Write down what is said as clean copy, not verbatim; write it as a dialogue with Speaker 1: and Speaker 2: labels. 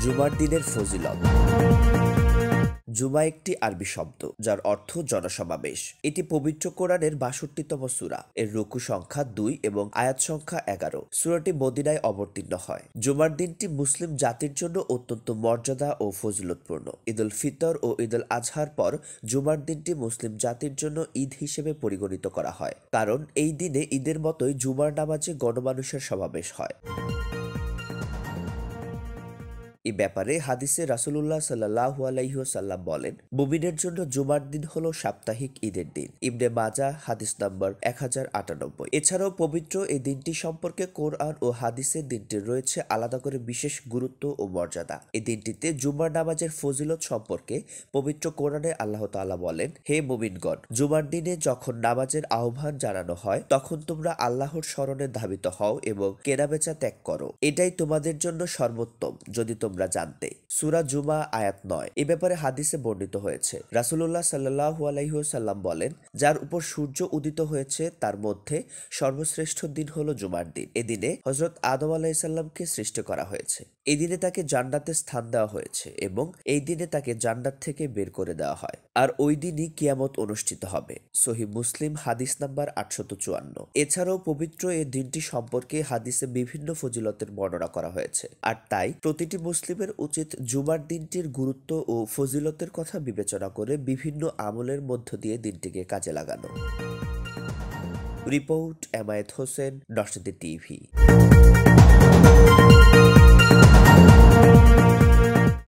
Speaker 1: জুমার দিনের ফজিলত। জুমা একটি আরবি শব্দ যার অর্থ জনসমাবেশ। এটি পবিত্র কোরআনের ৬২তম সূরা। এর রুকু সংখ্যা ২ এবং আয়াত সংখ্যা ১১। সূরাটি মদিনায় অবতীর্ণ হয়। জুমার দিনটি মুসলিম জাতির জন্য অত্যন্ত মর্যাদা ও ফজিলতপূর্ণ। ঈদুল ফিতর ও ঈদুল আজহার পর জুমার দিনটি মুসলিম জাতির জন্য ঈদ হিসেবে পরিগণিত করা হয়, কারণ এই দিনে ঈদের মতোই জুমার নামাজে গণমানুষের সমাবেশ হয়। এ ব্যাপারে হাদিসে রাসূলুল্লাহ সাল্লাল্লাহু আলাইহি ওয়াসাল্লাম বলেন, মুমিনের জন্য জুমার দিন হলো সাপ্তাহিক ঈদের দিন। ইবনে মাজাহ হাদিস নাম্বার 1098। এছাড়াও পবিত্র এই দিনটি সম্পর্কে কোরআন ও হাদিসের দিনটির রয়েছে আলাদা করে বিশেষ গুরুত্ব ও মর্যাদা। এই দিনটিতে জুমার নামাজের ফজিলত সম্পর্কে পবিত্র কোরআনে আল্লাহ তাআলা বলেন, হে মুমিনগণ, জুমার দিনে যখন নামাজের আহ্বান জানানো হয় তখন তোমরা আল্লাহর স্মরণে ধাবিত হও এবং কেনাবেচা ত্যাগ করো। এটাই তোমাদের জন্য সর্বোত্তম যদি তোমরা জানতে। সূরা জুমা আয়াত ৯। এ ব্যাপারে হাদিসে বর্ণিত হয়েছে, রাসূলুল্লাহ সাল্লাল্লাহু আলাইহি ওয়াসাল্লাম বলেন, যার উপর সূর্য উদিত হয়েছে তার মধ্যে সর্বশ্রেষ্ঠ দিন হলো জুমার দিন। এদিনে হযরত আদম আলাইহিস সালামকে সৃষ্টি করা হয়েছে। এই দিনে তাকে জান্নাতে স্থান দেওয়া হয়েছে এবং এই দিনে তাকে জান্নাত থেকে বের করে দেওয়া হয়। আর ওই দিনই কিয়ামত অনুষ্ঠিত হবে। সহিহ মুসলিম হাদিস নাম্বার ৮৫৪। এছাড়াও পবিত্র এই দিনটি সম্পর্কে হাদিসে বিভিন্ন ফজিলতের বর্ণনা করা হয়েছে। আর তাই প্রতিটি মুসলিমের উচিত জুমার দিনটির গুরুত্ব ও ফজিলতের কথা বিবেচনা করে বিভিন্ন আমলের মধ্য দিয়ে দিনটিকে কাজে লাগানো। Report Emayet Hossain, Narsingdi TV.